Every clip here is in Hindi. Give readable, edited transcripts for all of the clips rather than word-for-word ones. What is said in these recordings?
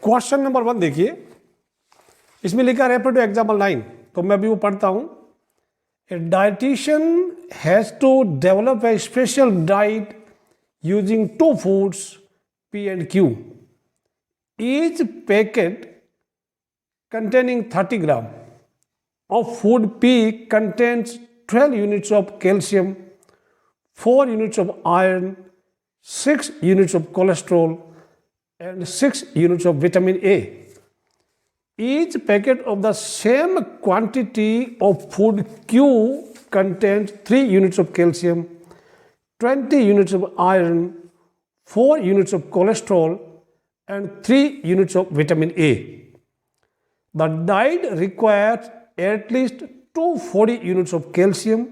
क्वेश्चन नंबर 1 देखिए, इसमें लिखा रेफर टू एग्जाम्पल 9, तो मैं भी वो पढ़ता हूं। A dietitian has to develop a special diet using 2 foods P and Q. Each packet containing 30 gram of food P contains 12 units of calcium, 4 units of iron, 6 units of cholesterol, and 6 units of vitamin A. Each packet of the same quantity of food Q contains 3 units of calcium, 20 units of iron, 4 units of cholesterol, and 3 units of vitamin A. The diet requires at least 240 units of calcium,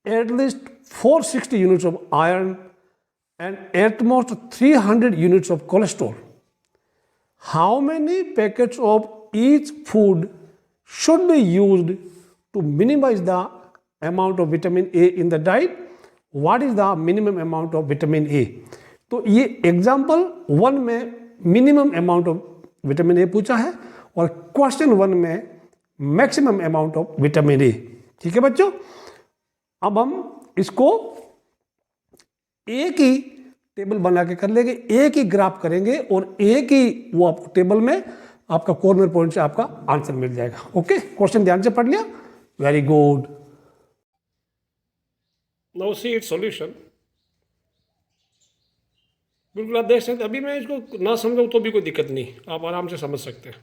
at least 460 units of iron, and at most 300 units of cholesterol. How many packets of each food should be used to minimize the amount of vitamin A in the diet? What is the minimum amount of vitamin A? तो ये एग्जाम्पल 1 में minimum amount of vitamin A पूछा है और क्वेश्चन 1 में maximum amount of vitamin A. ठीक है बच्चों, अब हम इसको एक ही टेबल बना के कर लेंगे, एक ही ग्राफ करेंगे और एक ही वो आपको टेबल में आपका कॉर्नर पॉइंट से आपका आंसर मिल जाएगा। ओके, क्वेश्चन ध्यान से पढ़ लिया, very good. Now see it's solution. बिल्कुल आप देख सकते हैं, अभी मैं इसको ना समझाऊँ तो भी कोई दिक्कत नहीं, आप आराम से समझ सकते हैं।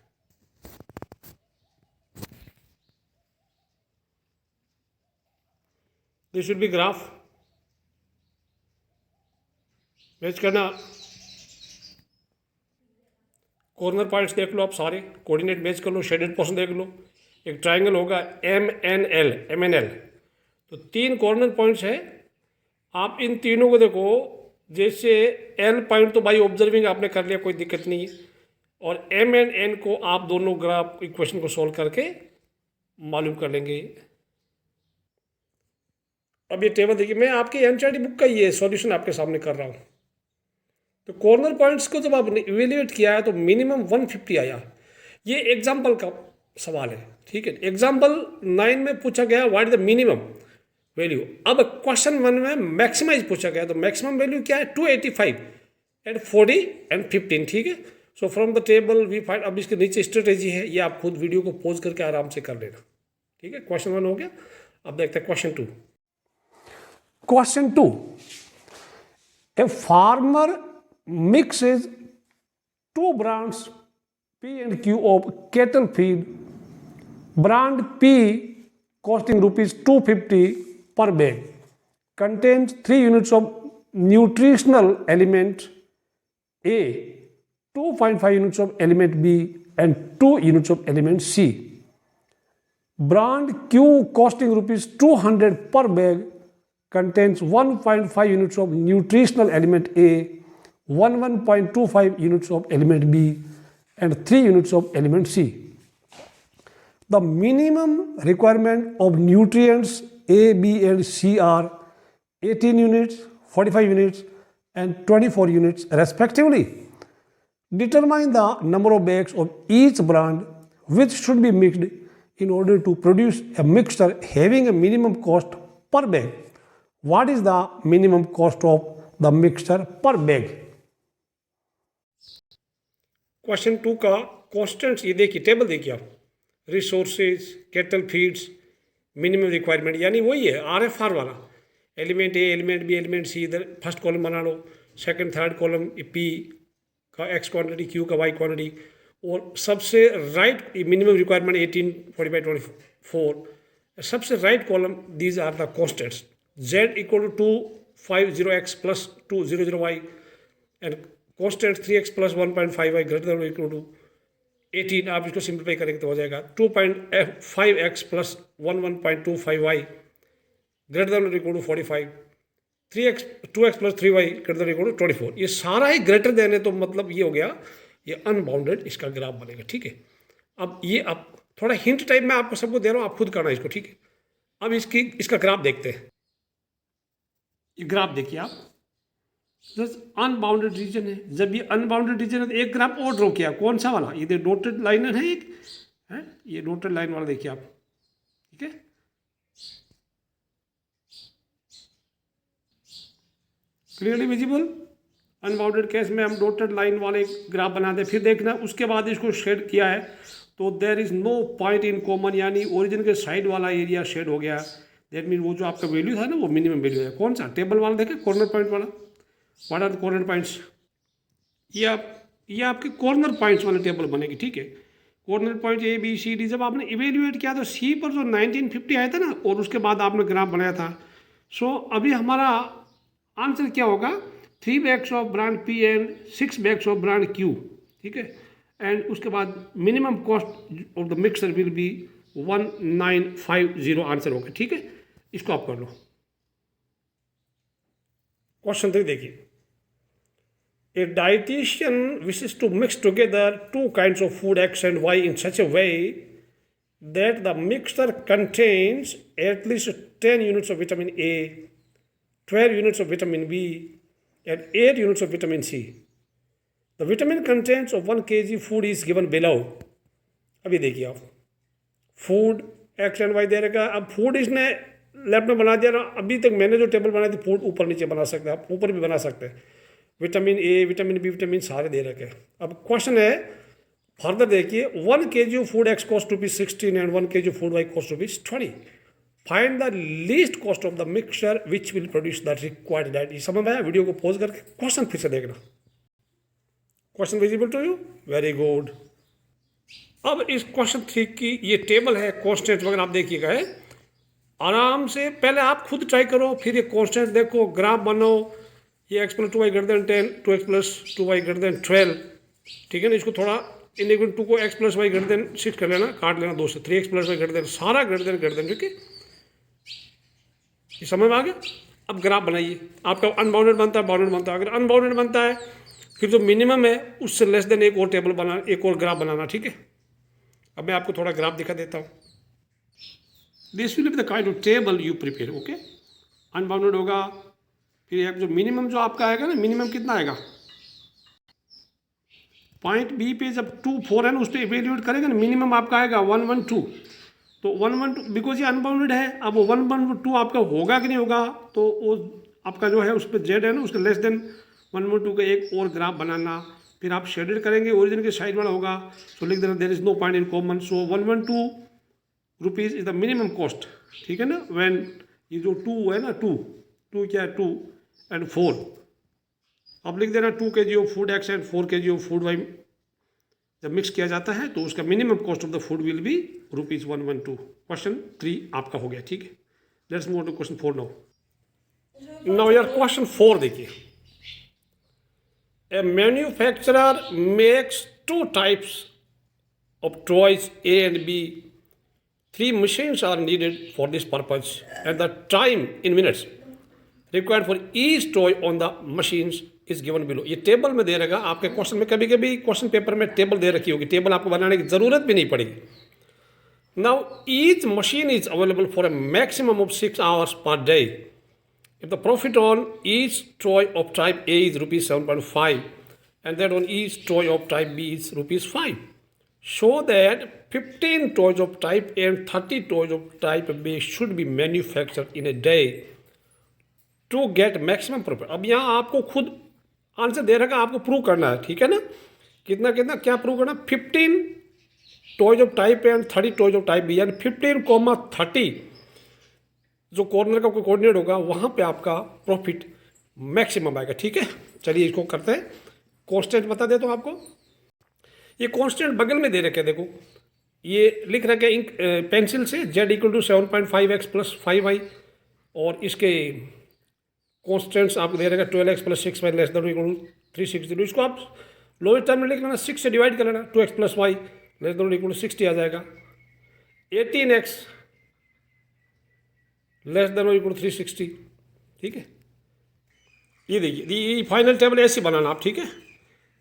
This should be graph, match करना, कॉर्नर पॉइंट्स देख लो आप सारे, कोऑर्डिनेट मैच कर लो, शेडेड पोर्शन देख लो। एक ट्राइंगल होगा MNL, तो 3 कॉर्नर पॉइंट्स है। आप इन तीनों को देखो, जैसे L पॉइंट तो भाई ऑब्जर्विंग आपने कर लिया, कोई दिक्कत नहीं है, और M एंड N को आप दोनों ग्राफ इक्वेशन को सॉल्व करके मालूम कर लेंगे। अब ये टेबल देखिए, मैं आपके एनसीईआरटी बुक का ये सॉल्यूशन आपके सामने कर रहा हूँ। तो कॉर्नर पॉइंट्स को जब आपने इवेल्युएट किया है तो मिनिमम 150 आया। ये एग्जाम्पल का सवाल है, ठीक है। एग्जाम्पल 9 में पूछा गया what is the minimum value. अब क्वेश्चन 1 में मैक्सिमाइज पूछा गया, तो मैक्सिमम वैल्यू क्या है 285 एंड 40 एंड 15, ठीक है। So from the table we find, अब इसके नीचे स्ट्रेटेजी है, ये आप खुद वीडियो को पॉज करके आराम से कर लेना, ठीक है। क्वेश्चन 1 हो गया, अब देखते हैं question 2। Question 2, a farmer mixes 2 brands P and Q of cattle feed. Brand P costing rupees 250 per bag contains 3 units of nutritional element A, 2.5 units of element B, and 2 units of element C. Brand Q costing rupees 200 per bag contains 1.5 units of nutritional element A, 1.25 units of element B, and 3 units of element C. The minimum requirement of nutrients A, B, and C are 18 units, 45 units, and 24 units respectively. Determine the number of bags of each brand which should be mixed in order to produce a mixture having a minimum cost per bag. What is the minimum cost of the mixture per bag? Question 2 का कॉन्स्टेंट्स ये देखिए, टेबल देखिए आप, resources, cattle feeds, minimum requirement, यानी वही है RFR वाला, element A, element B, element C, इधर फर्स्ट कॉलम बना लो, सेकंड थर्ड कॉलम P का X क्वांटिटी, Q का Y क्वांटिटी, और सबसे राइट मिनिमम रिक्वायरमेंट 18, 45, 24, सबसे right column, these are the constants. Z equal to 250X plus 200Y and constant 3x plus 1.5y greater than equal to 18। आप इसको सिंप्लीफाई करेंगे तो हो जाएगा 2.5x plus 1.25y greater than equal to 45, 2x plus 3y greater than equal to 24। ये सारा ही ग्रेटर देन है, तो मतलब ये हो गया, ये अनबाउंडेड इसका ग्राफ बनेगा, ठीक है। अब ये अब थोड़ा हिंट टाइप में आपको सबको दे रहा हूँ, आप खुद करना इसको, ठीक है। अब इसका ग्राफ देखते हैं। ये ग्राफ देखिए आप, अनबाउंडेड रीजन है। जब ये अनबाउंडेड रीजन है तो एक ग्राफ और ड्रॉ किया, कौन सा वाला, ये डॉटेड लाइन है एक, है ये डॉटेड लाइन वाला देखिए आप, ठीक है। Clearly visible. अनबाउंडेड केस में हम डॉटेड लाइन वाले ग्राफ बनाते हैं, फिर देखना उसके बाद इसको शेड किया है तो there is no point in common, यानी ओरिजिन के साइड वाला एरिया शेड हो गया। दैट मीन वो जो आपका वैल्यू था ना वो मिनिमम वैल्यू है। कौन सा टेबल वाला देखे, कॉर्नर पॉइंट वाला, what are the corner points, ये आपके कॉर्नर पॉइंट्स वाले टेबल बनेगी, ठीक है। Corner point A B C D, जब आपने इवेल्युएट किया तो सी पर जो 1950 आया था ना और उसके बाद आपने ग्राफ बनाया था। सो अभी हमारा आंसर क्या होगा, 3 bags of brand P and 6 bags of brand Q, ठीक है। एंड उसके बाद minimum cost of the mixer will be 1950 answer होगा, ठीक है। इसको आप कर लो। क्वेश्चन 3 देखिए, a dietitian wishes to mix together 2 kinds of food X and Y in such a way that the mixture contains at least 10 units of vitamin A, 12 units of vitamin B, and 8 units of vitamin C. The vitamin contents of 1 kg food is given below. अभी देखिए आप, फूड X and Y दे रखा। अब फूड इसने लैब में बना दिया ना, अभी तक मैंने जो टेबल बनाई थी फूड ऊपर नीचे बना सकते हैं, आप ऊपर भी बना सकते हैं। Vitamin A, vitamin B, vitamin सारे दे रखे हैं। अब क्वेश्चन है फर्दर देखिए, 1 kg of food X cost ₹16 and 1 kg of food Y cost ₹20. Find the least cost of the mixture which will produce the required diet. ये समझ में आया? वीडियो को पॉज करके क्वेश्चन फिर से देखना। Question visible to you? Very good. अब इस क्वेश्चन 3 की ये टेबल है, कॉन्स्टेंट वगैरह आप देखिएगा है, आराम से पहले आप खुद ट्राई करो, फिर ये कॉन्स्टेंट देखो, ग्राफ बनाओ। ये x + 2y > 10, 2x + 2y > 12, ठीक है ना। इसको थोड़ा इन 2 को x + y > 6 कर लेना, काट लेना 2 से, 3x + y > 10 सारा > 10, ठीक है। ये समझ में आ गया? अब ग्राफ बनाइए। आपका अनबाउंडेड बनता है, बाउंडेड बनता है। अगर अनबाउंडेड बनता है फिर जो मिनिमम है उससे लेस देन एक और टेबल बनाना, एक और ग्राफ बनाना, ठीक है। अब मैं आपको थोड़ा ग्राफ दिखा देता हूँ। This will be the kind of table you prepare, okay. Unbounded होगा, फिर एक जो मिनिमम जो आपका आएगा ना, मिनिमम कितना आएगा, पॉइंट बी पे जब 2 4 है ना उस पर इवेल्यूएट करेंगे ना, मिनिमम आपका आएगा 112। तो 112 बिकॉज ये अनबाउंडेड है। अब वो 112 आपका होगा कि नहीं होगा, तो वो आपका जो है उस पर जेड है ना, उसके लेस देन 112 का एक और ग्राफ बनाना। फिर आप शेडेड करेंगे, ओरिजिन के साइड वाला होगा, सो लिख देना there is no point in common. So 112 rupees is the minimum cost, ठीक है ना। व्हेन ये जो 2 है ना, 2 क्या है, 2 and 4, अब लिख देना 2 kg of food X and 4 kg of food Y जब मिक्स किया जाता है तो उसका minimum cost of the food will be ₹112। Question 3 आपका हो गया, ठीक है। Let's move to question 4 now यार क्वेश्चन 4 देखिए, a manufacturer makes 2 types of toys A and B. 3 machines are needed for this purpose and the time in minutes required for each toy on the machines is given below. ये टेबल में दे रहेगा आपके क्वेश्चन में, कभी कभी क्वेश्चन पेपर में टेबल दे रखी होगी, टेबल आपको बनाने की जरूरत भी नहीं पड़ेगी। Now each machine is available for a maximum of 6 hours per day. If the profit on each toy of type A is ₹7.5 and that on each toy of type B is ₹5, show that 15 toys of type A and 30 toys of type B should be manufactured in a day to get maximum profit. अब यहाँ आपको खुद आंसर दे रखा, आपको प्रूव करना है, ठीक है ना। कितना कितना क्या प्रूव करना, 15 toys of type A and 30 toys of type B, यानी 15,30 जो कॉर्नर का कोऑर्डिनेट होगा वहाँ पे आपका प्रॉफिट मैक्सिमम आएगा, ठीक है। चलिए इसको करते हैं। कॉन्स्टेंट बता देता हूँ आपको। ये कॉन्स्टेंट बगल में दे रखे, देखो ये लिख रखे इंक पेंसिल से, z = 7.5x + 5y, और इसके कॉन्स्टेंट्स आपको दे रहेगा 12x + 6y < 360। इसको आप लोअर टर्म में लिख लेना, 6 से डिवाइड कर लेना, 2x + y < 60 आ जाएगा। 18x < 360, ठीक है। ये देखिए, ये फाइनल टेबल ऐसे बनाना आप, ठीक है।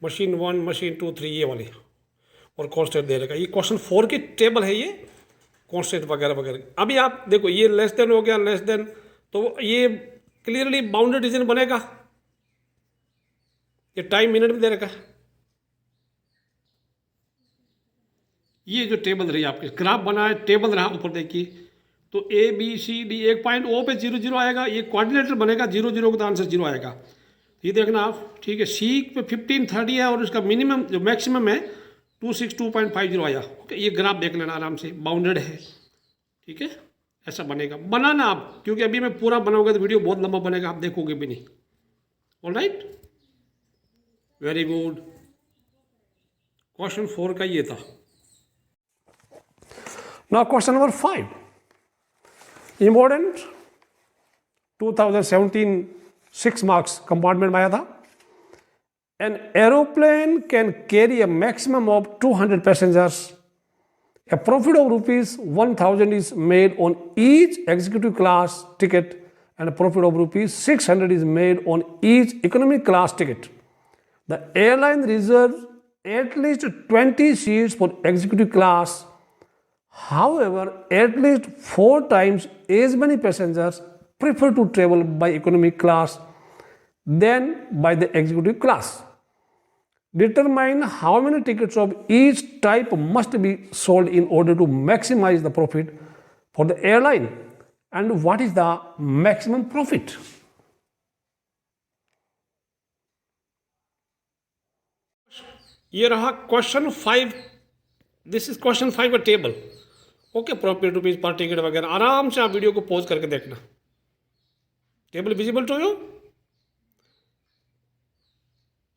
मशीन 1, मशीन 2, 3 ये वाले, और कॉन्स्टेंट दे रहेगा। ये क्वेश्चन 4 की टेबल है, ये कॉन्स्टेंट वगैरह वगैरह। अभी आप देखो ये लेस देन हो गया, लेस देन, तो ये क्लियरली बाउंडेड रीजन बनेगा, ये टाइम मिनट में दे रखा है। ये जो टेबल रही आपके ग्राफ बना है, टेबल रहा ऊपर देखिए, तो ए बी सी डी, एक पॉइंट ओ पे 0 0 आएगा, ये कोऑर्डिनेटर बनेगा 0 0 का तो आंसर 0 आएगा। ये देखना आप, ठीक है। सी पे 15 30 है और उसका मिनिमम जो मैक्सिमम है 262.50 आया। ओके, ये ग्राफ देख लेना आराम से, बाउंडेड है, ठीक है। ऐसा बनेगा, बनाना आप, क्योंकि अभी मैं पूरा बनाऊंगा तो वीडियो बहुत लंबा बनेगा, आप देखोगे भी नहीं। Alright, very good. क्वेश्चन 4 का ये था। Now question number 5, important, 2017 6 marks compartment में आया था। An aeroplane can carry a maximum of 200 passengers. A profit of rupees 1000 is made on each executive class ticket and a profit of rupees 600 is made on each economy class ticket. The airline reserves at least 20 seats for executive class. However, at least 4 times as many passengers prefer to travel by economy class than by the executive class. Determine how many tickets of each type must be sold in order to maximize the profit for the airline, and what is the maximum profit? ये रहा क्वेश्चन 5। दिस इज क्वेश्चन 5 का table. Okay, profit rupees per ticket वगैरह, आराम से आप वीडियो को पॉज करके देखना। Table visible to you?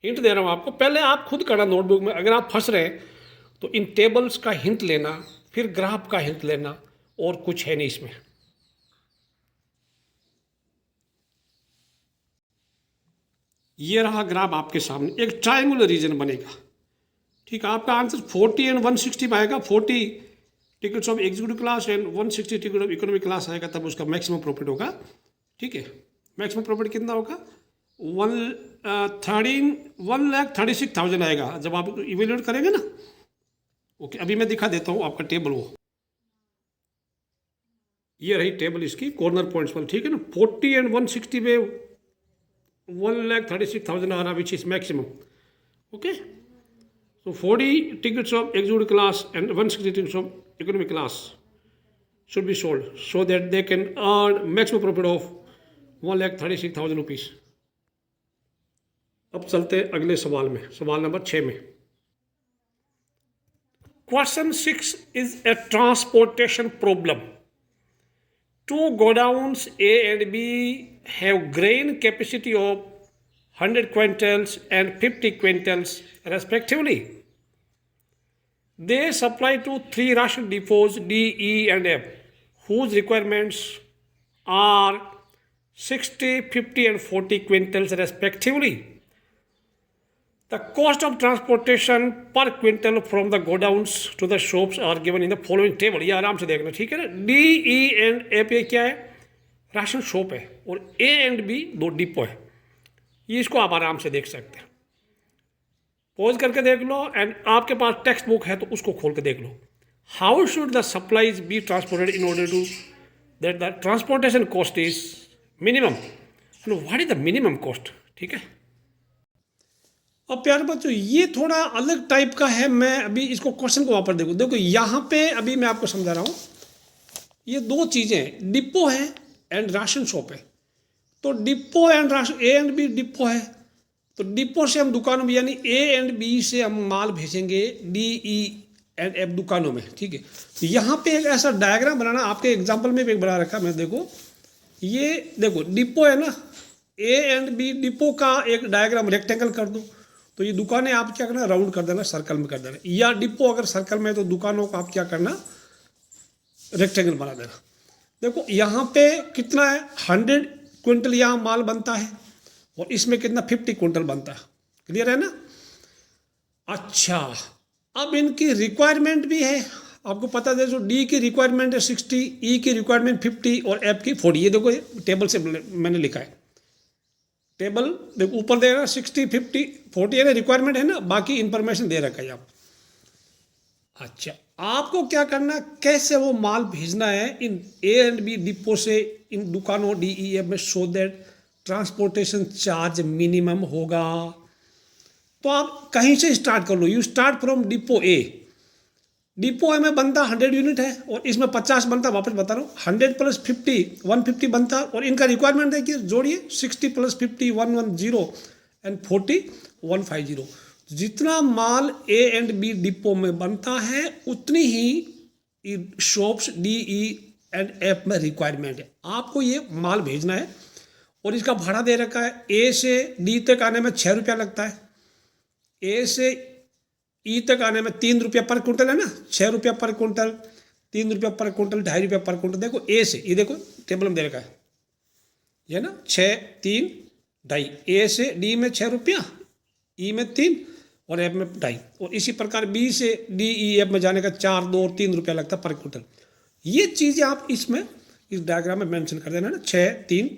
Hint दे रहा हूँ आपको, पहले आप खुद करना नोटबुक में। अगर आप फंस रहे हैं तो इन टेबल्स का हिंट लेना, फिर ग्राफ का हिंट लेना, और कुछ है नहीं इसमें। ये रहा ग्राफ आपके सामने, एक ट्रायंगुलर रीजन बनेगा, ठीक है। आपका आंसर 40 एंड 160 में आएगा। 40 tickets of executive class and 160 ticket of economic class आएगा, तब उसका मैक्सिमम प्रॉफिट होगा, ठीक है। मैक्सिमम प्रॉफिट कितना होगा? 1,36,000 आएगा जब आप इवेल्यूएट करेंगे ना। ओके, अभी मैं दिखा देता हूँ आपका टेबल। वो ये रही टेबल इसकी कॉर्नर पॉइंट्स पर, ठीक है ना। 40 एंड 160 में 1,36,000 आ रहा, which is maximum. Okay, so 40 tickets of executive class and 160 tickets of economy class should be sold so that they can earn maximum profit of 1,36,000 rupees. अब चलते हैं अगले सवाल में, सवाल नंबर 6 में। Question 6 is a transportation problem. Two godowns A and B have grain capacity of 100 quintals and 50 quintals respectively. They supply to 3 ration depots D, E and F, whose requirements are 60, 50 and 40 quintals respectively. The cost of transportation per quintal from the godowns to the shops are given in the following table. ये आराम से देखना, ठीक है ना। D, E and F ये क्या है? राशन शॉप है, और A and B 2 डिपो है। ये इसको आप आराम से देख सकते हैं, पॉज करके देख लो, एंड आपके पास टेक्स्ट बुक है तो उसको खोल के देख लो। How should the supplies be transported in order to that the transportation cost is minimum, what is the minimum cost, ठीक है। अब प्यारे बच्चों, ये थोड़ा अलग टाइप का है। मैं अभी इसको क्वेश्चन को वहाँ पर देखो यहाँ पे अभी मैं आपको समझा रहा हूँ। ये 2 चीज़ें हैं, डिपो है एंड राशन शॉप है। तो depot and ration, A and B depot है, तो डिपो से हम दुकानों में, यानी ए एंड बी से हम माल भेजेंगे डी, ई एंड एफ दुकानों में, ठीक है। तो यहाँ पे एक ऐसा डायग्राम बनाना, आपके एग्जांपल में भी एक बना रखा मैं, देखो ये देखो डिपो है ना, ए एंड बी डिपो का एक डायग्राम रेक्टेंगल कर दो, तो ये दुकानें आप क्या करना, राउंड कर देना, सर्कल में कर देना। या डिपो अगर सर्कल में है तो दुकानों को आप क्या करना, रेक्टेंगल बना देना। देखो यहाँ पे कितना है, 100 क्विंटल यहाँ माल बनता है, और इसमें कितना 50 क्विंटल बनता है। क्लियर है ना। अच्छा, अब इनकी रिक्वायरमेंट भी है, आपको पता है। जो डी की रिक्वायरमेंट है 60, ई की रिक्वायरमेंट 50 और एफ की 40। ये देखो टेबल से मैंने लिखा है, टेबल देखो ऊपर दे रहा 60, 50, 40 है ना, रिक्वायरमेंट है ना, बाकी इंफॉर्मेशन दे रखा है आप। अच्छा, आपको क्या करना, कैसे वो माल भेजना है इन ए एंड बी डिपो से इन दुकानों डी, ई, एफ में, so that transportation charge minimum होगा। तो आप कहीं से स्टार्ट कर लो, you start from depot A. Depot A में बनता 100 यूनिट है और इसमें 50 बनता, वापस बता रहा हूँ, 100 प्लस 50 150 बनता, और इनका रिक्वायरमेंट देखिए, जोड़िए 60 प्लस 50 110 एंड 40 150। जितना माल ए एंड बी डिपो में बनता है उतनी ही shops D E and F में रिक्वायरमेंट है। आपको ये माल भेजना है और इसका भाड़ा दे रखा है, ए से डी तक आने में 6 रुपया लगता है, ए से ई तक आने में 3 रुपया पर क्विंटल है ना, 6 रुपया पर क्विंटल, 3 रुपया पर क्विंटल, 2.5 रुपया पर क्विंटल। देखो ए से, ये देखो टेबल में दे रखा है, ये ना 6 3 2.5, ए से डी में 6 रुपया, ई में 3 और एफ में 2.5, और इसी प्रकार बी से डी ई एफ में जाने का 4 2 और 3 रुपया लगता है पर क्विंटल। ये चीज़ें आप इसमें इस डायग्राम में मेंशन कर देना ना, 6 3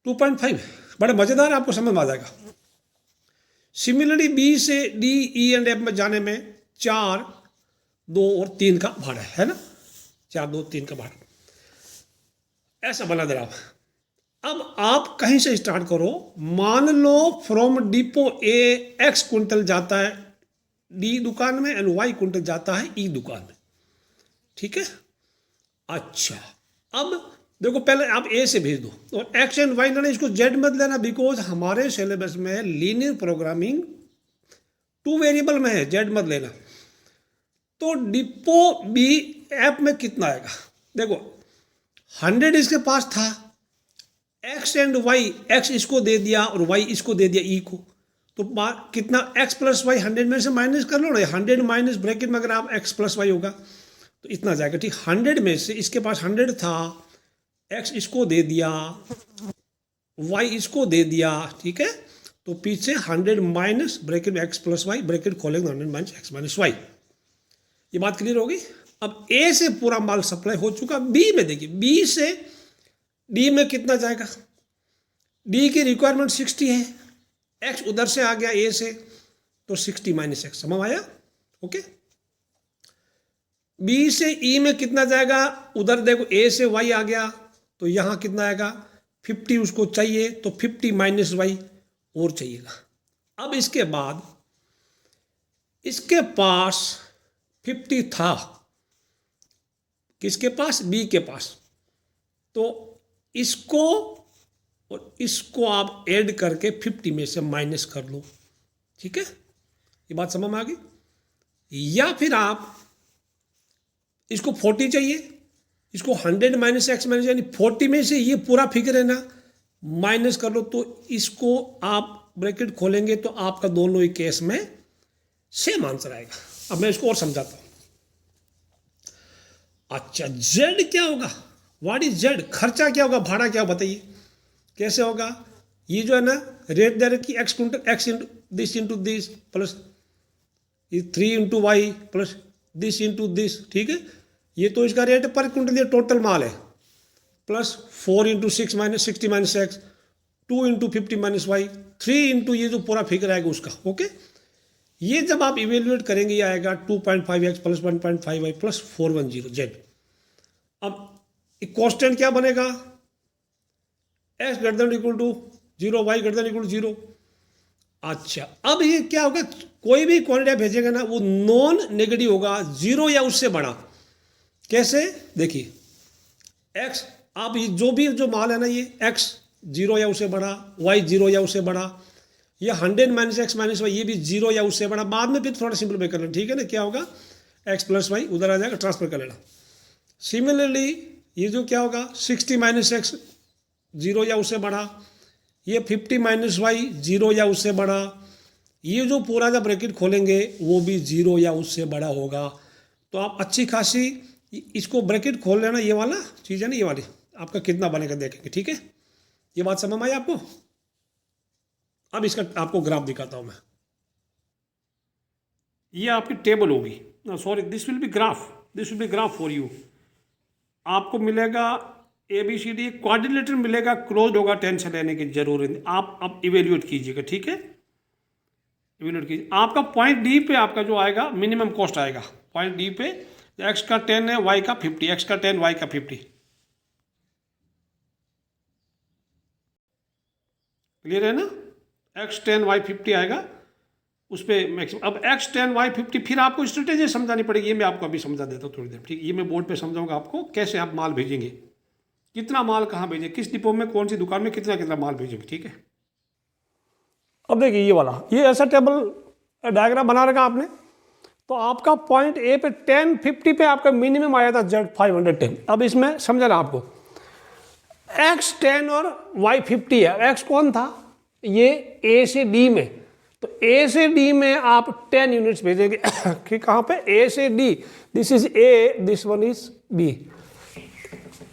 2.5, बड़े मज़ेदार, आपको समझ में आ जाएगा। सिमिलरली बी से डी ई एंड एफ में जाने में 4 2 और 3 का भाड़ा है ना, 4 2 3 का भाड़ा, ऐसा बना दे रहा। अब आप कहीं से स्टार्ट करो, मान लो from depot A X quintal जाता है डी दुकान में एंड वाई क्विंटल जाता है ई दुकान में, ठीक है। अच्छा, अब देखो पहले आप ए से भेज दो, और एक्स एंड वाई ना, इसको जेड मत लेना, बिकॉज हमारे सिलेबस में लीनियर प्रोग्रामिंग 2 वेरिएबल में है, जेड मत लेना। तो डिपो बी एफ में कितना आएगा, देखो 100 इसके पास था, एक्स एंड वाई, एक्स इसको दे दिया और वाई इसको दे दिया ई को, तो कितना एक्स प्लस वाई 100 में से माइनस कर लो ना, 100 माइनस ब्रैकेट में अगर आप एक्स प्लस वाई होगा तो इतना जाएगा, ठीक। 100 में से इसके पास 100 था, एक्स इसको दे दिया, वाई इसको दे दिया, ठीक है, तो पीछे 100 माइनस ब्रैकेट में एक्स प्लस वाई, ब्रैकेट खोलेंगे 100 माइनस एक्स माइनस वाई। ये बात क्लियर होगी। अब ए से पूरा माल सप्लाई हो चुका, बी में देखिए, बी से डी में कितना जाएगा, डी की रिक्वायरमेंट 60 है, एक्स उधर से आ गया ए से, तो 60 माइनस एक्स, समझ आया, ओके। बी से ई में कितना जाएगा, उधर देखो ए से वाई आ गया, तो यहाँ कितना आएगा 50 उसको चाहिए, तो 50 माइनस वाई और चाहिएगा। अब इसके बाद इसके पास 50 था, किसके पास, बी के पास, तो इसको और इसको आप ऐड करके 50 में से माइनस कर लो, ठीक है, ये बात समझ में आ गई। या फिर आप इसको 40 चाहिए, इसको 100 माइनस एक्स माइनस, यानी 40 में से ये पूरा फिगर है ना माइनस कर लो, तो इसको आप ब्रैकेट खोलेंगे तो आपका दोनों ही केस में सेम आंसर आएगा। अब मैं इसको और समझाता हूं। अच्छा, जेड क्या होगा, व्हाट इज जेड, खर्चा क्या होगा, भाड़ा क्या होगा, बताइए कैसे होगा। ये जो है ना रेट दे रखी, x quintal, x into this plus ये 3 into y plus this into this, ठीक है, ये तो इसका रेट पर क्विंटल, ये टोटल माल है, plus 4 into 6 minus 60 minus x, 2 into 50 minus y, 3 into ये जो पूरा फिगर आएगा उसका, ओके। ये जब आप इवेल्युएट करेंगे ये आएगा 2.5 x plus 1.5 y plus 410 z. अब कॉन्स्टेंट क्या बनेगा, x greater than equal to 0, y greater than equal to 0। अच्छा, अब ये क्या होगा, कोई भी क्वांटिटी भेजेगा ना वो नॉन नेगेटिव होगा, 0 या उससे बड़ा। कैसे, देखिए एक्स, आप ये जो माल है ना, ये एक्स 0 या उससे बड़ा, वाई 0 या उससे बड़ा, ये 100 माइनस एक्स माइनस वाई, ये भी 0 या उससे बड़ा। बाद में फिर थोड़ा सिंपल कर लेना, ठीक है ना, क्या होगा, एक्स प्लस वाई उधर आ जाएगा, ट्रांसफर कर लेना। सिमिलरली ये जो क्या होगा, 60 माइनस एक्स 0 या उससे बड़ा, ये 50 माइनस वाई 0 या उससे बड़ा, ये जो पूरा जब ब्रैकेट खोलेंगे वो भी 0 या उससे बड़ा होगा। तो आप अच्छी खासी इसको ब्रैकेट खोल लेना, ये वाला चीज़ है ना, ये वाली आपका कितना बनेगा देखेंगे, ठीक है। ये बात समझ में आई आपको। अब इसका आपको ग्राफ दिखाता हूँ मैं, ये आपकी टेबल होगी, sorry this will B graph, this will B graph for you. आपको मिलेगा ABCD, क्वाड्रिलेटरल मिलेगा, क्लोज्ड होगा, टेंशन लेने की जरूरत नहीं। आप अब इवेल्युएट कीजिएगा, ठीक है, इवेल्युएट कीजिए। आपका पॉइंट डी पे आपका जो आएगा मिनिमम कॉस्ट आएगा, पॉइंट डी पे एक्स का 10 है, वाई का 50, एक्स का 10 वाई का 50, क्लियर है ना, एक्स 10 वाई 50 आएगा। उस पर मैक्सिमम। अब x10 y50, फिर आपको स्ट्रेटेजी समझानी पड़ेगी, ये मैं आपको अभी समझा देता हूँ थोड़ी देर, ठीक। ये मैं बोर्ड पे समझाऊंगा आपको कैसे आप माल भेजेंगे, कितना माल कहाँ भेजें, किस डिपो में कौन सी दुकान में कितना कितना माल भेजेंगे, ठीक है। अब देखिए ये वाला, ये ऐसा टेबल डायग्राम बना रखा आपने, तो आपका पॉइंट ए पे 1050 पे आपका मिनिमम आया था Z510। अब इसमें समझना आपको, x10 और y50 है, x कौन था, ये ए से डी में, तो ए से डी में आप 10 यूनिट्स भेजेंगे कि कहाँ पे, ए से D, this is A, this one is B,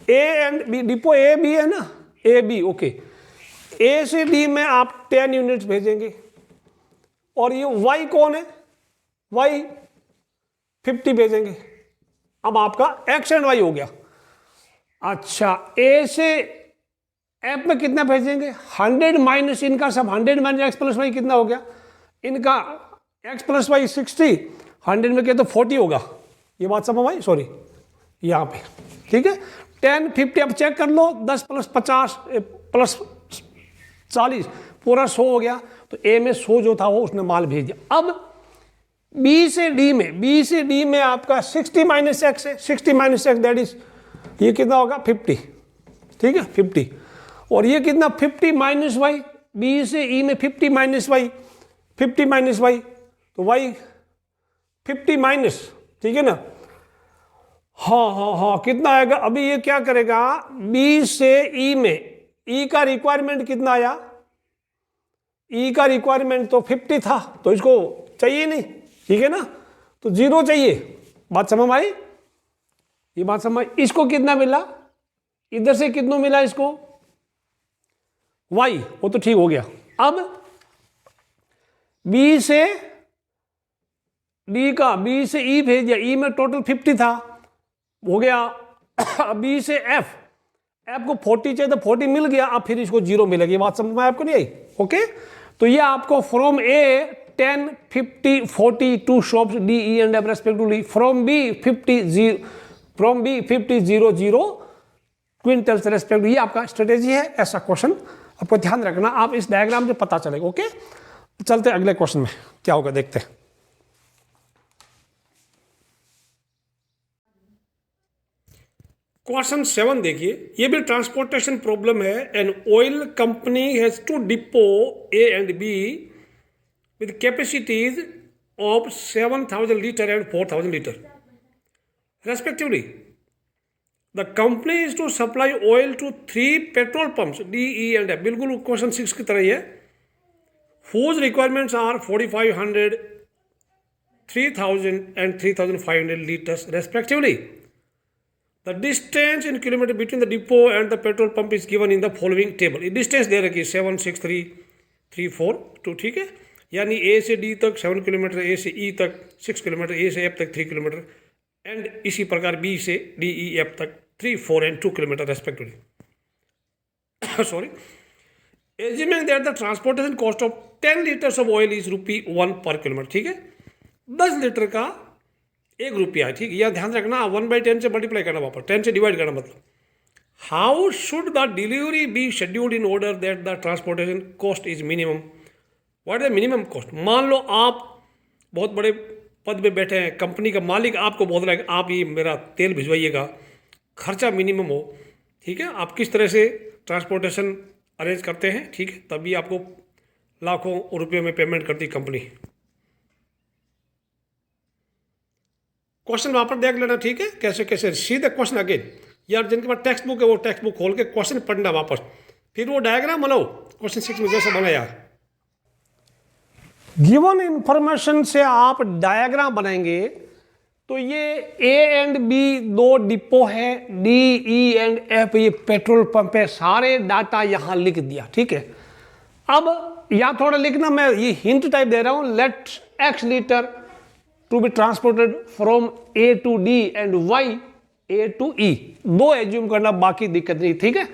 A and B, depot A B है ना, ए बी, ओके। ए से डी में आप 10 यूनिट्स भेजेंगे, और ये y कौन है, y 50 भेजेंगे। अब आपका x एंड y हो गया। अच्छा, ए से एफ में कितना भेजेंगे, 100 माइनस इनका सब, 100 माइनस एक्स प्लस वाई कितना हो गया, इनका x प्लस वाई 60, 100 में क्या तो 40 होगा, ये बात समझ आई, सॉरी यहाँ पे, ठीक है। 10 50 अब चेक कर लो, 10 प्लस 50 प्लस 40 पूरा 100 हो गया, तो ए में 100 जो था वो उसने माल भेज दिया। अब बी से डी में, बी से डी में आपका 60 माइनस एक्स है, 60 माइनस एक्स दैट इज, ये कितना होगा 50, ठीक है 50, और ये कितना 50 माइनस वाई, बी से ई में 50 माइनस वाई, 50 माइनस वाई, तो वाई 50 माइनस, ठीक है ना, हाँ, कितना आएगा। अभी ये क्या करेगा, बी से ई में, ई का रिक्वायरमेंट कितना आया, ई का रिक्वायरमेंट तो 50 था, तो इसको चाहिए नहीं, ठीक है ना, तो 0 चाहिए, बात समझ आई, ये बात समझ। इसको कितना मिला, इधर से कितना मिला इसको, y, वो तो ठीक हो गया। अब b से d का, b से e भेज दिया, e में टोटल 50 था, हो गया। b से f को 40 चाहिए, तो 40 मिल गया, अब फिर इसको 0 मिलेगी, बात समझ में आपको नहीं आई, ओके। तो ये आपको from A 10 50 40 to shops D E and F respectively, from B 50 0, from B 50 0 0 quintals respect, ये आपका स्ट्रेटेजी है। ऐसा क्वेश्चन आपको ध्यान रखना, आप इस डायग्राम से पता चलेगा, ओके। चलते अगले क्वेश्चन में क्या होगा, देखते हैं। क्वेश्चन 7 देखिए, ये भी ट्रांसपोर्टेशन प्रॉब्लम है। An oil company has two depot A and B with capacities of 7000 litre and 4000 litre respectively. The company is to supply oil to 3 petrol pumps D E and F, बिल्कुल क्वेश्चन 6 की तरह ही है। Whose requirements are 4500, 3000 and 3500 liters respectively. The distance in kilometer between the depot and the petrol pump is given in the following table. Distance दे रखी है 7 6 3 3 4 2, ठीक है, यानी ए से डी तक 7 किलोमीटर, ए से ई तक 6 किलोमीटर, ए से एफ तक 3 किलोमीटर, एंड इसी प्रकार बी से डी ई एफ तक 3 4 and 2 kilometre respectively. Sorry, assuming that the transportation cost of 10 litres of oil is ₹1 पर किलोमीटर, ठीक है, 10 लीटर का 1 रुपया है, ठीक है, यह ध्यान रखना, 1/10 से मल्टीप्लाई करना, वापस 10 से डिवाइड करना, मतलब how should the delivery be scheduled in order that the transportation cost is minimum. What is the minimum cost. मान लो आप बहुत बड़े पद पे बैठे हैं, कंपनी का मालिक आपको बोल रहा है कि आप ये मेरा तेल भिजवाइएगा, खर्चा मिनिमम हो, ठीक है, आप किस तरह से ट्रांसपोर्टेशन अरेंज करते हैं, ठीक है, तभी आपको लाखों रुपये में पेमेंट करती कंपनी। क्वेश्चन वहाँ पर देख लेना, ठीक है, कैसे कैसे, सीधे क्वेश्चन अगेन, यार जिनके पास टेक्स्ट बुक है वो टेक्स्ट बुक खोल के क्वेश्चन पढ़ना वापस, फिर वो डायग्राम बनाओ क्वेश्चन 6 में जैसे बना यार। गिवन इंफॉर्मेशन से आप डायग्राम बनाएंगे, तो ये ए एंड बी 2 डिपो है, डी ई एंड एफ ये पेट्रोल पंप है, सारे डाटा यहाँ लिख दिया, ठीक है। अब यहाँ थोड़ा लिखना, मैं ये हिंट टाइप दे रहा हूँ, let x litre to be transported from A to D and y A to E, 2 assume करना, बाकी दिक्कत नहीं, ठीक है,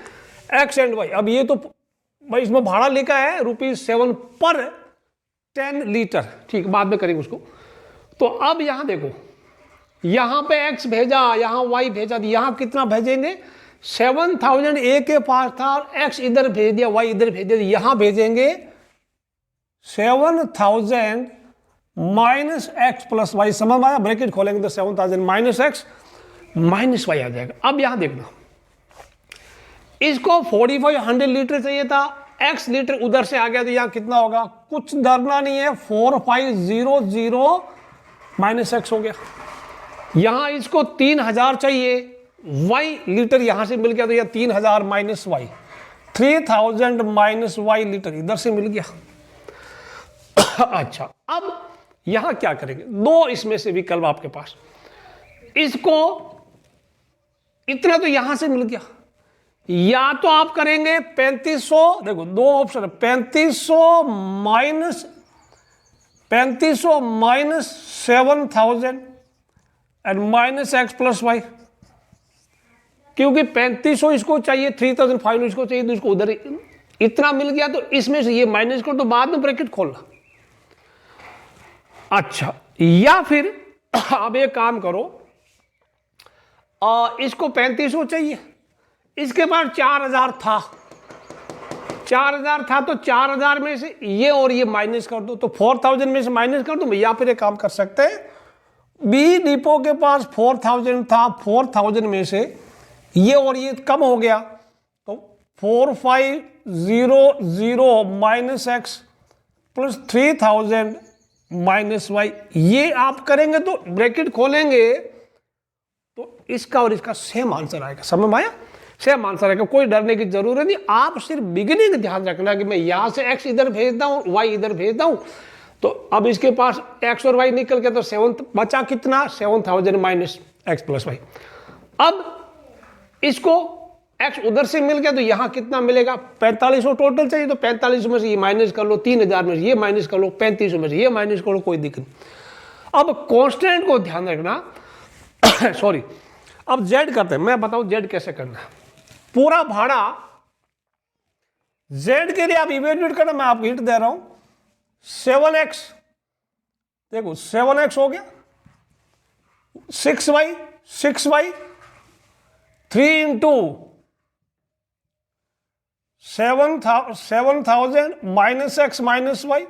x एंड y। अब ये तो भाई इसमें भाड़ा लिखा है ₹7 पर 10 लीटर, ठीक, बाद में करेंगे उसको। तो अब यहाँ देखो, यहाँ पे x भेजा, यहाँ y भेजा, यहाँ कितना भेजेंगे, 7000 ए के पास था और x इधर भेज दिया, y इधर भेज दिया, यहाँ भेजेंगे 7000 माइनस एक्स प्लस वाई, समझ में आया? ब्रैकेट खोलेंगे तो 7000 माइनस एक्स माइनस वाई आ जाएगा। अब यहां देखना, इसको 4500 लीटर चाहिए था, एक्स लीटर उधर से आ गया तो यहां कितना होगा? कुछ डरना नहीं है, 4500 माइनस एक्स हो गया। यहां इसको 3000 चाहिए, वाई लीटर यहां से मिल गया तो यह 3000 minus y, 3000 minus y litre इधर से मिल गया। अच्छा, अब यहां क्या करेंगे? दो इसमें से विकल्प आपके पास, इसको इतना तो यहां से मिल गया, या तो आप करेंगे 3500, देखो दो ऑप्शन है, 3500 minus 7000 and minus x plus y, क्योंकि 3500 इसको चाहिए, 3500 इसको चाहिए, तो इसको उधर इतना मिल गया तो इसमें से ये माइनस करो तो बाद में ब्रैकेट खोलना। अच्छा, या फिर अब एक काम करो, इसको 3500 चाहिए, इसके बाद 4000 था, 4000 था तो 4000 में से ये और ये माइनस कर दो, तो 4000 में से माइनस कर दो। या फिर एक काम कर सकते हैं, बी डिपो के पास 4000 था, 4000 में से ये और ये कम हो गया तो 4500 minus x plus 3000 minus y, ये आप करेंगे तो ब्रैकेट खोलेंगे तो इसका और इसका सेम आंसर आएगा। समझ में आया? सेम आंसर आएगा, कोई डरने की जरूरत नहीं। आप सिर्फ बिगिनिंग ध्यान रखना कि मैं यहां से एक्स इधर भेजता हूं, वाई इधर भेजता हूं, तो अब इसके पास एक्स और वाई निकल के तो 7 बचा कितना? 7000 माइनस एक्स प्लस वाई। अब इसको एक्स उधर से मिल गया तो यहां कितना मिलेगा? 4500 टोटल चाहिए, तो 4500 में से ये माइनस कर लो, 3000 में से ये माइनस कर लो, 3500 में से ये माइनस कर लो, कोई दिक्कत नहीं। अब कांस्टेंट को ध्यान रखना सॉरी, अब जेड करते हैं, मैं बताऊं जेड कैसे करना है। पूरा भाड़ा जेड के लिए आप इवेल्युएट करना, मैं आपको हिंट दे रहा हूं, 7x, देखो 7x हो गया, 6y 3 into 7000 minus x minus y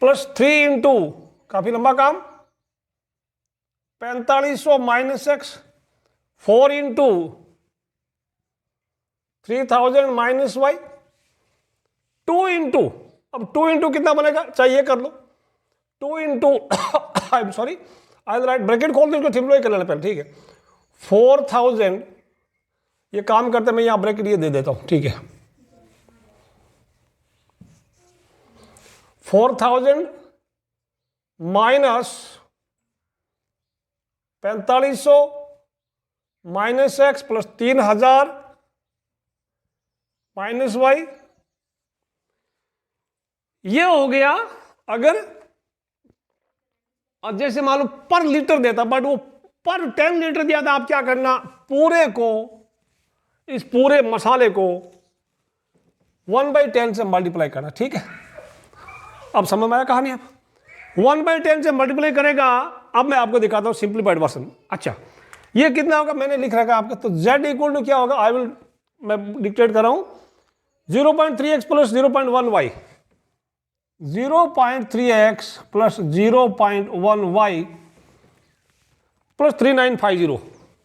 plus 3 into, काफी लंबा काम, 4500 minus x, 4 into 3000 minus y, 2 into, अब 2 इंटू कितना बनेगा? चाहिए कर लो, 2 into I am sorry, I write, bracket खोल दो, इसको सिंपलीफाई कर लेना पहले, ठीक है। 4000, ये काम करते मैं यहां ब्रैकेट ये दे देता हूं, ठीक है। 4000 minus 4500 minus x plus 3000 minus y, ये हो गया। अगर जैसे मान लो पर लीटर देता, बट वो पर 10 लीटर दिया था, आप क्या करना? पूरे को, इस पूरे मसाले को 1/10 से मल्टीप्लाई करना, ठीक है। अब समझ में आया कहानी? आप 1/10 से मल्टीप्लाई करेगा। अब मैं आपको दिखाता हूं सिंप्लीफाइड वर्जन। अच्छा, ये कितना होगा? मैंने लिख रखा आपका, तो z इक्वल टू क्या होगा? मैं डिक्टेट कर रहा हूं, 0.3x plus 0.1y, 0.3x plus 0.1y plus 3950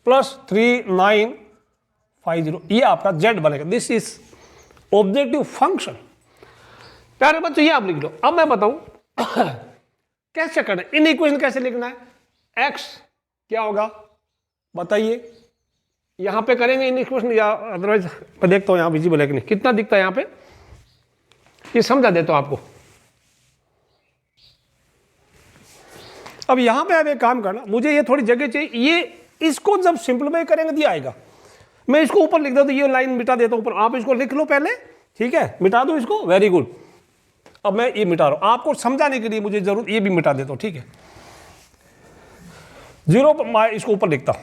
plus 3950, ये आपका z बनेगा। This is objective function. प्यारे बच्चों, ये आप लिख लो। अब मैं बताऊं कैसे करना है, इन इक्वेशन कैसे लिखना है। x क्या होगा बताइए? यहां पे करेंगे इन इक्वेशन, या अदरवाइज मैं देखता हूं यहां विजिबल है कि नहीं, कितना दिखता है यहां पे, ये समझा देता हूं आपको। अब यहां पे आप एक काम करना, मुझे ये थोड़ी जगह चाहिए, ये इसको जब सिंप्लीफाई करेंगे तो ये आएगा। मैं इसको ऊपर लिख देता हूं, ये लाइन मिटा देता हूं ऊपर, आप इसको लिख लो पहले, ठीक है, मिटा दो इसको, वेरी गुड। अब मैं ये मिटा रहा हूं आपको समझाने के लिए, मुझे जरूरत, ये भी मिटा देता हूं, ठीक है। 0, मैं इसको ऊपर लिखता हूं,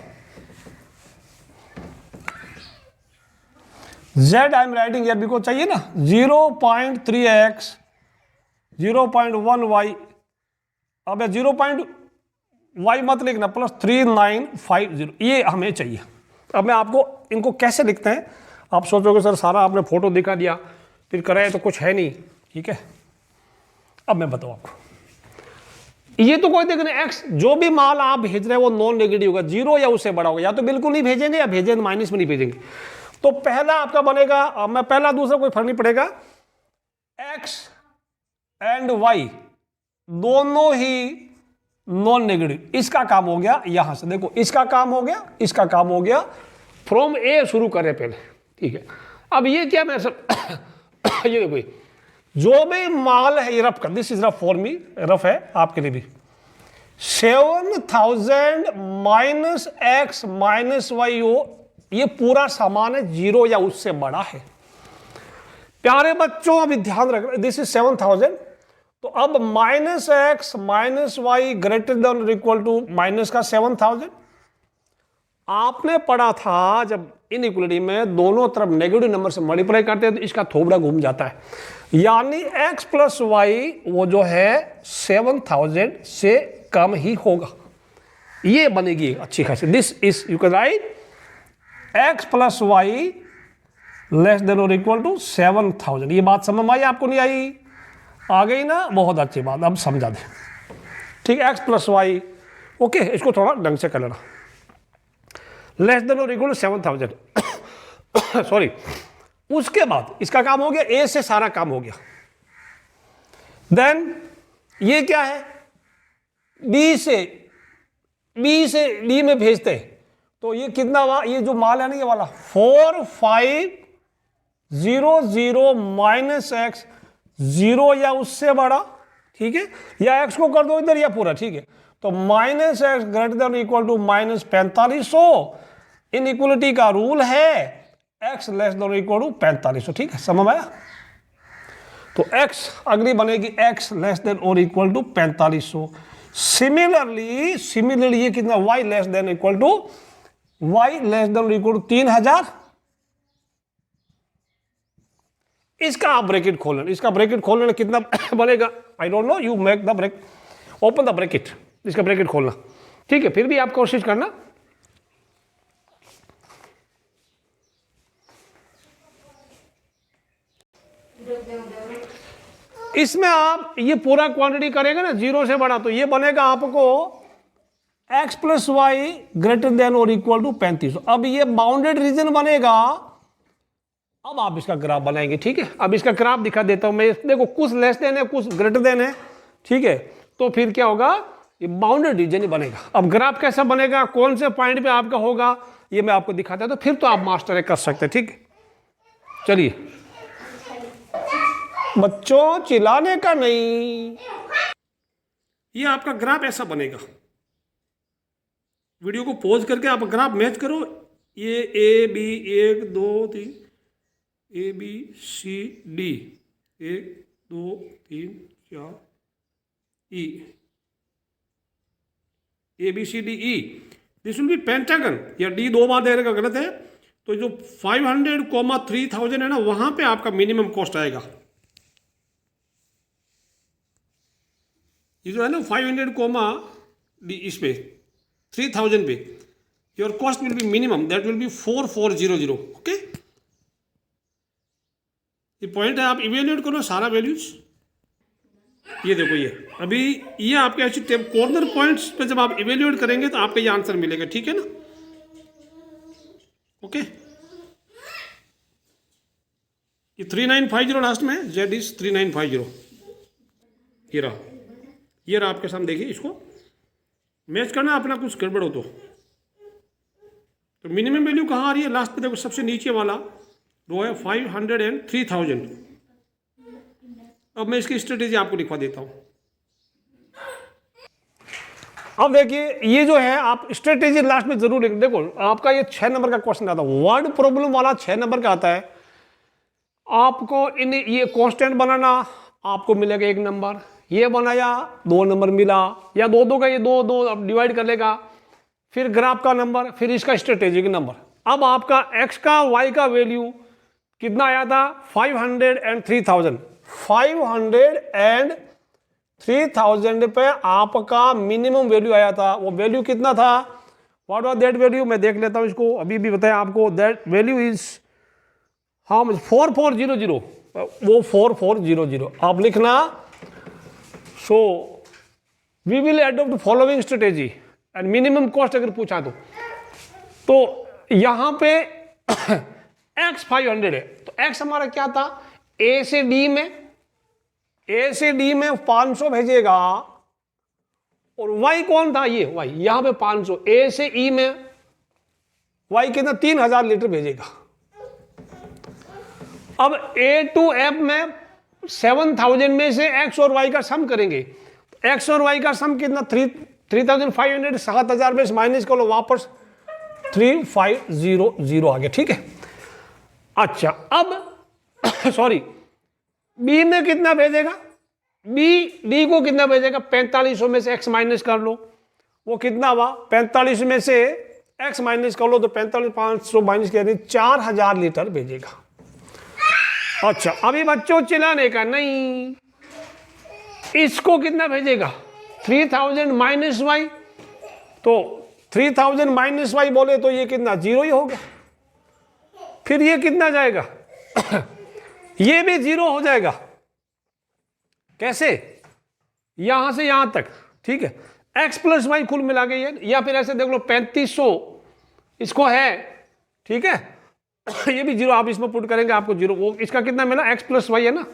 z आई एम राइटिंग यार, बिकॉज चाहिए ना, 0.3x 0.1y, अब 0.y मत लिखना, प्लस 3950, ये हमें चाहिए। अब मैं आपको इनको कैसे लिखते हैं, आप सोचोगे सर सारा आपने फोटो दिखा दिया, फिर कराए तो कुछ है नहीं, ठीक है। अब मैं बताऊँ आपको, ये तो कोई देखने एक्स जो भी माल आप भेज रहे हैं वो नॉन नेगेटिव होगा, जीरो या उससे बड़ा होगा, या तो बिल्कुल नहीं भेजेंगे या भेजेंगे माइनस में नहीं भेजेंगे। तो पहला आपका बनेगा, मैं पहला दूसरा कोई फर्क नहीं पड़ेगा, एक्स एंड वाई दोनों ही नॉन नेगेटिव। इसका काम हो गया, यहां से देखो इसका काम हो गया, इसका काम हो गया, फ्रॉम ए शुरू करें पहले, ठीक है। अब ये क्या मैं सब ये देखो जो भी माल है, ये रफ कर, this is rough for me, rough है आपके लिए भी, 7000 माइनस एक्स माइनस वाई हो, ये पूरा सामान है जीरो या उससे बड़ा है। प्यारे बच्चों अभी ध्यान रखना, दिस इज 7000, तो अब minus x minus y greater than और इक्वल टू माइनस का 7000। आपने पढ़ा था जब इनइक्वलिटी में दोनों तरफ नेगेटिव नंबर से मल्टीप्लाई करते हैं तो इसका थोबड़ा घूम जाता है, यानी x प्लस वाई वो जो है 7000 से कम ही होगा, ये बनेगी अच्छी खासी। This is you can write x plus y less than और इक्वल टू 7000। ये बात समझ में आई आपको, नहीं आई? आ गई ना, बहुत अच्छी बात, अब समझा दे, ठीक है। x प्लस वाई, ओके, इसको थोड़ा ढंग से कर लेना, लेस देन और इक्वल टू 7000 सॉरी। उसके बाद इसका काम हो गया, ए से सारा काम हो गया। देन ये क्या है, बी से डी में भेजते हैं, तो ये कितना हुआ, ये जो माल है ना ये वाला 4500 माइनस एक्स, जीरो या उससे बड़ा, ठीक है, या एक्स को कर दो इधर या पूरा, ठीक है। तो minus x greater than equal to minus 4500, inequality का रूल है x less than equal to 4500, ठीक है, समझ आया? तो x अगली बनेगी x लेस देन और इक्वल टू 4500। सिमिलरली ये कितना, y less than equal to 3000। इसका आप ब्रैकेट खोलें, इसका ब्रैकेट खोलने कितना बनेगा, I don't know, you make the break, open the bracket, इसका ब्रैकेट खोलना, ठीक है। फिर भी आप कोशिश करना, इसमें आप ये पूरा क्वांटिटी करेंगे ना जीरो से बड़ा, तो ये बनेगा आपको x plus y greater than और इक्वल टू 3500। अब ये बाउंडेड रीजन बनेगा, अब आप इसका ग्राफ बनाएंगे, ठीक है। अब इसका ग्राफ दिखा देता हूं मैं, देखो कुछ लेस देन है कुछ ग्रेटर देन है, ठीक है। तो फिर क्या होगा, ये बाउंडेड रीजन ही बनेगा। अब ग्राफ कैसा बनेगा, कौन से पॉइंट पे आपका होगा, ये मैं आपको दिखाता हूं, तो फिर तो आप मास्टर कर सकते हैं, ठीक है। चलिए बच्चों चिल्लाने का नहीं, ये आपका ग्राफ ऐसा बनेगा। वीडियो को पॉज करके आप ग्राफ मैच करो, ये A B 1 2 3 A B C D 1 2 3 4 E A B C D E, this will be pentagon, या डी दो बार देने का गलत है। तो जो 500,3000 है ना, वहां पे आपका मिनिमम कॉस्ट आएगा। ये जो है ना 500, इस पे 3000 पे your cost will be minimum, that will B 4400, okay. ये पॉइंट है, आप इवेल्यूएट करो सारा वैल्यूज। ये देखो, ये अभी ये आपके ऐसे कॉर्नर पॉइंट्स पे जब आप इवेल्यूएट करेंगे तो आपको ये आंसर मिलेगा, ठीक है ना, ओके। ये 3950 लास्ट में, जेड इज 3950, ये रहा आपके सामने, देखिए इसको मैच करना, अपना कुछ गड़बड़ हो तो मिनिमम वैल्यू कहाँ आ रही है, लास्ट पे देखो सबसे नीचे वाला रो है 500 एंड 3000। अब मैं इसकी स्ट्रेटेजी आपको दिखा देता हूँ। अब देखिए ये जो है, आप स्ट्रेटेजी लास्ट में जरूर देखो, आपका ये 6 नंबर का क्वेश्चन आता है, वर्ड प्रॉब्लम वाला 6 नंबर का आता है। आपको इन ये कांस्टेंट बनाना, आपको मिलेगा 1 नंबर, ये बनाया 2 नंबर मिला, या दो का ये दो डिवाइड कर लेगा, फिर ग्राफ का नंबर, फिर इसका स्ट्रेटेजिक नंबर। अब आपका x का y का वैल्यू कितना आया था, 500 एंड 3000। 500 एंड 3000 पे आपका मिनिमम वैल्यू आया था, वो वैल्यू कितना था, व्हाट वाज दैट वैल्यू, मैं देख लेता हूं इसको, अभी भी बताया आपको, that value is how much, 4400, वो 4400 आप लिखना। So we will adopt following strategy and minimum cost अगर पूछा तो यहां पे x 500 है, तो x हमारा क्या था, ए से डी में 500 भेजेगा, और y कौन था, ये y यहां पे 500, ए से ई में y कितना 3000 लीटर भेजेगा। अब ए टू एफ में 7000 में से x और y का सम करेंगे, तो x और y का सम कितना 3500, 7000 में से माइनस कर लो, वापस 3500 आ गया, ठीक है। अच्छा अब सॉरी बी में कितना भेजेगा, बी डी को कितना भेजेगा, 4500 में से x माइनस कर लो, वो कितना हुआ 45 में से x माइनस कर लो, तो 45,500 माइनस कर 4000 लीटर भेजेगा। अच्छा अभी बच्चों चिल्लाने का नहीं, इसको कितना भेजेगा 3000 माइनस वाई, तो 3000 माइनस वाई बोले तो ये कितना 0 ही होगा, फिर ये कितना जाएगा ये भी 0 हो जाएगा। कैसे, यहां से यहां तक, ठीक है, x प्लस वाई कुल मिला के ये, या फिर ऐसे देख लो 3500 इसको है, ठीक है ये भी 0 आप इसमें पुट करेंगे आपको 0, वो इसका कितना मिला x प्लस वाई है ना,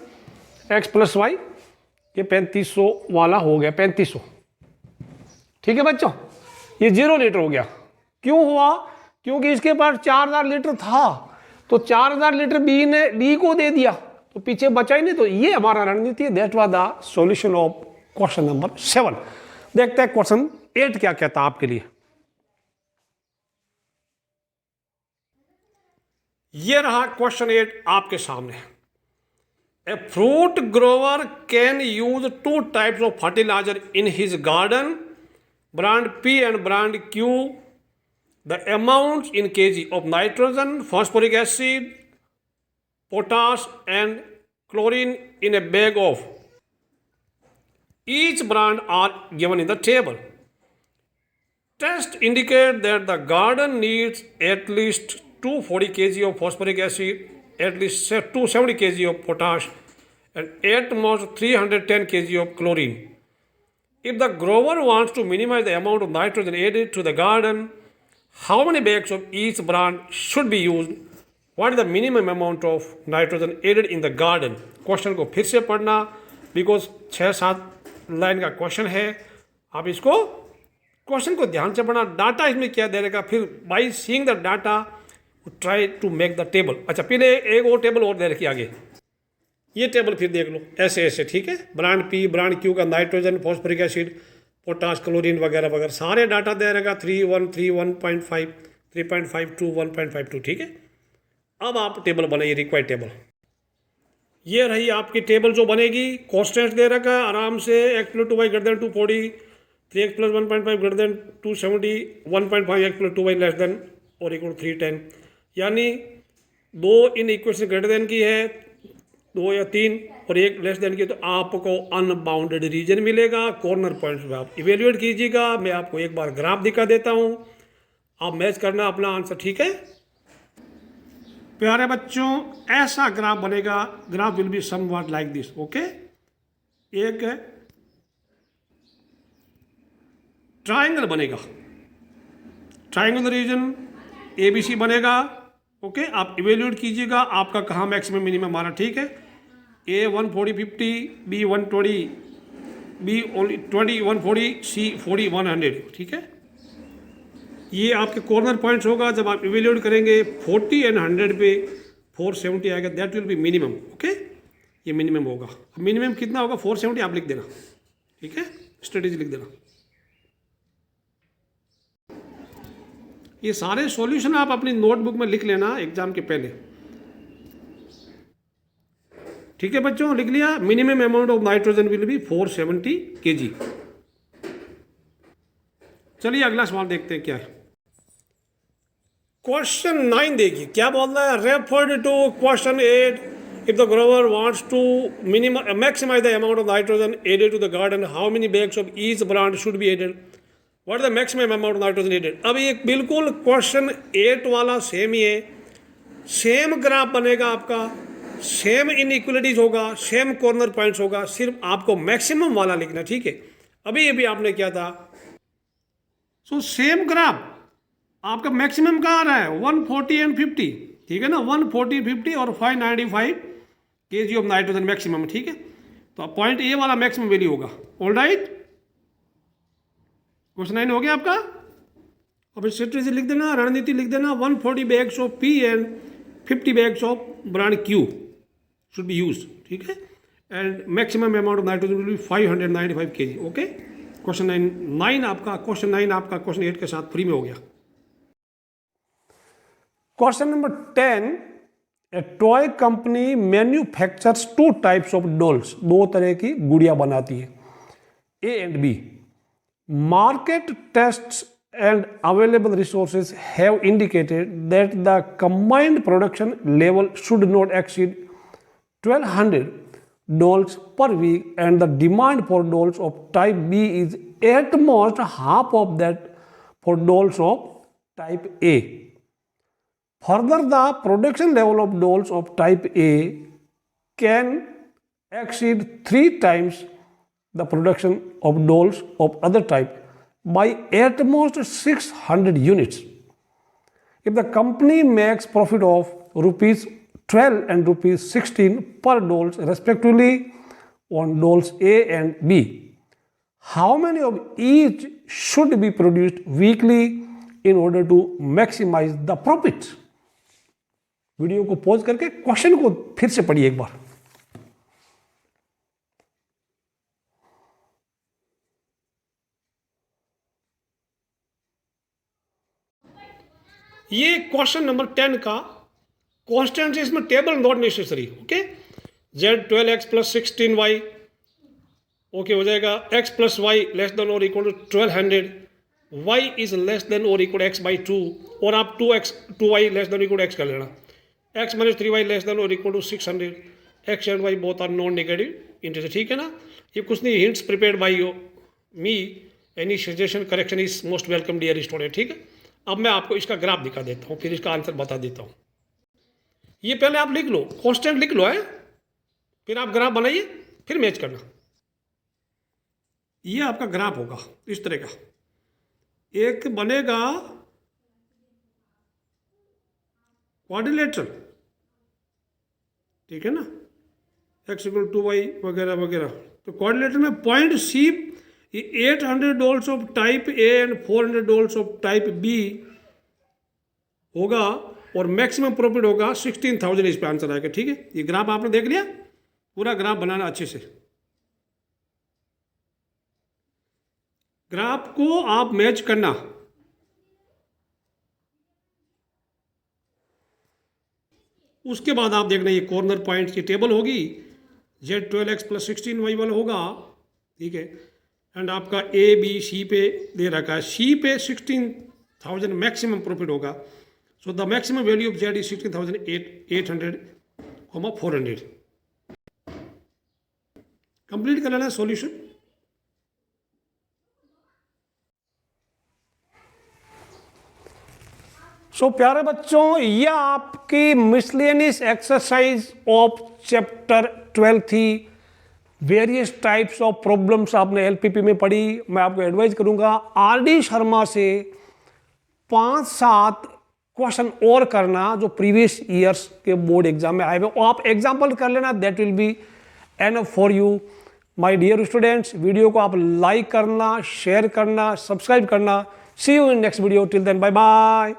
x प्लस वाई, ये 3500 वाला हो गया 3500, ठीक है बच्चों, ये 0 लीटर हो गया। क्यों हुआ, क्योंकि इसके पास 4000 लीटर था, तो 4000 लीटर बी ने डी को दे दिया, तो पीछे बचा ही नहीं, तो ये हमारा रणनीति है। That was the solution of question number 7। देखते हैं क्वेश्चन 8 क्या कहता है आपके लिए। ये रहा क्वेश्चन 8 आपके सामने। A fruit grower can use 2 types of fertiliser in his garden, brand P and brand Q. The amounts in kg of nitrogen, phosphoric acid, potash and chlorine in a bag of each brand are given in the table. Tests indicate that the garden needs at least 240 kg of phosphoric acid, at least 270 kg of potash and at most 310 kg of chlorine. If the grower wants to minimize the amount of nitrogen added to the garden, how many bags of each brand should be used? What is the minimum amount of nitrogen added in the garden? Question को फिर से पढ़ना, बिकॉज 6-7 लाइन का क्वेश्चन है, आप इसको क्वेश्चन को ध्यान से पढ़ना, डाटा इसमें क्या दे रहेगा, फिर by seeing the data try to make the table. अच्छा पहले एक और टेबल और दे रखी आगे, ये टेबल फिर देख लो ऐसे ऐसे, ठीक है, ब्रांड पी ब्रांड क्यू का nitrogen, phosphoric acid, potash, chlorine वगैरह वगैरह सारे डाटा दे रहेगा, 3.1, 1.5, 3.52, 1.52, ठीक है। अब आप टेबल बनाइए, रिक्वायर्ड टेबल। ये रही आपकी टेबल जो बनेगी, कॉन्स्टेंट दे रखा है आराम से, x + 2y > 240, 3x + 1.5 > 270, 1.5x + 2y <= और = 310, यानी 2 इन इक्वेशन ग्रेटर देन की है, 2 या 3 और 1 लेस देन की, तो आपको अनबाउंडेड रीजन मिलेगा। कॉर्नर पॉइंट्स में आप इवेल्युएट कीजिएगा। मैं आपको एक बार ग्राफ दिखा देता हूं, आप मैच करना अपना आंसर, ठीक है प्यारे बच्चों। ऐसा ग्राफ बनेगा, graph will be somewhat like this, okay. एक ट्राइंगल बनेगा, ट्राइंगल रीजन ABC बनेगा, ओके। आप इवेल्युएट कीजिएगा आपका कहाँ मैक्सिमम मिनिमम आ रहा, ठीक है। A 140 50, B 120, B 20 140, C 40 100, ठीक है। ये आपके कॉर्नर पॉइंट्स होगा। जब आप इवेल्युएट करेंगे 40 और 100 पे 470 आएगा, that will B minimum, okay. ये मिनिमम होगा। मिनिमम कितना होगा 470 आप लिख देना, ठीक है, स्ट्रेटेजी लिख देना। ये सारे सॉल्यूशन आप अपनी नोटबुक में लिख लेना एग्जाम के पहले, ठीक है बच्चों, लिख लिया। Minimum amount of nitrogen will be 470 kg। चलिए अगला सवाल देखते हैं क्या है। क्वेश्चन 9 देखिए क्या बोल रहा है। Referred to question 8, if the grower wants to maximise the amount of nitrogen added to the garden, how many bags of each brand should be added, what the maximum amount of nitrogen added. अब ये बिल्कुल क्वेश्चन 8 वाला सेम ही है, सेम ग्राफ बनेगा आपका, सेम इनइक्वलिटीज होगा, सेम कॉर्नर पॉइंट्स होगा, सिर्फ आपको मैक्सिमम वाला लिखना, ठीक है। अभी ये भी आपने किया था। सो सेम ग्राफ आपका मैक्सिमम कहाँ आ रहा है 140 एंड 50, ठीक है ना, 140 50 और 595 kg ऑफ नाइट्रोजन मैक्सिमम, ठीक है। तो पॉइंट ए वाला मैक्सिमम वैल्यू होगा। ऑल राइट, क्वेश्चन 9 हो गया आपका। अब स्ट्रेटजी लिख देना, रणनीति लिख देना, 140 bags of P and 50 bags of brand Q should be use, ठीक है, and maximum amount of nitrogen will be 595 kg। Okay, question 9 आपका, क्वेश्चन 9 आपका क्वेश्चन 8 के साथ फ्री में हो गया। Question number 10, a toy company manufactures 2 types of dolls, 2 तरह की गुड़िया बनाती है, A and B. Market tests and available resources have indicated that the combined production level should not exceed 1200 dolls per week and the demand for dolls of type B is at most half of that for dolls of type A. Further, the production level of dolls of type A can exceed 3 times the production of dolls of other type by at most 600 units. If the company makes profit of rupees 12 and rupees 16 per dolls respectively on dolls A and B, how many of each should be produced weekly in order to maximize the profit? Video को पॉज करके क्वेश्चन को फिर से पढ़िए एक बार। ये क्वेश्चन नंबर 10 का कॉन्स्टेंट है, इसमें table not necessary. Okay, Z12x plus 16y okay हो जाएगा, x plus y less than और equal to 1200, y is less than और इक्वल x बाई 2, और आप 2y less than equal x कर लेना, x minus 3y less than और equal to 600, x and y both are non negative integer, ठीक है ना। ये कुछ नहीं, hints prepared by me, any suggestion correction is most welcome dear student, ठीक है। अब मैं आपको इसका ग्राफ दिखा देता हूँ, फिर इसका आंसर बता देता हूँ। ये पहले आप लिख लो, कांस्टेंट लिख लो है, फिर आप ग्राफ बनाइए, फिर मैच करना। ये आपका ग्राफ होगा इस तरह का, एक बनेगा क्वाड्रिलेटरल, ठीक है ना, x इक्वल टू वाई वगैरह वगैरह। तो क्वाड्रिलेटरल में point C 800 dolls of type A and 400 dolls of type B होगा, और मैक्सिमम प्रॉफिट होगा 16,000, इस पे आंसर आएगा, ठीक है। ये ग्राफ आपने देख लिया, पूरा ग्राफ बनाना अच्छे से। ग्राफ को आप मैच करना, उसके बाद आप देखना ये कॉर्नर पॉइंट की टेबल होगी, Z12x प्लस 16y वाला होगा, ठीक है, एंड आपका ए बी सी पे दे रखा है, सी पे 16,000 मैक्सिमम प्रॉफिट होगा। So the maximum value of Z is 16,800, 400। Complete कर लेना सॉल्यूशन। सो प्यारे बच्चों, यह आपकी मिसलेनियस एक्सरसाइज ऑफ चैप्टर 12 थी। वेरियस टाइप्स ऑफ प्रॉब्लम्स आपने एलपीपी में पढ़ी। मैं आपको एडवाइज करूंगा आरडी शर्मा से 5-7 क्वेश्चन और करना जो प्रीवियस ईयर्स के बोर्ड एग्जाम में आए हुए, आप एग्जाम्पल कर लेना, that will be enough for you my dear students. Video को आप लाइक करना, शेयर करना, सब्सक्राइब करना। See you in next video, till then bye bye.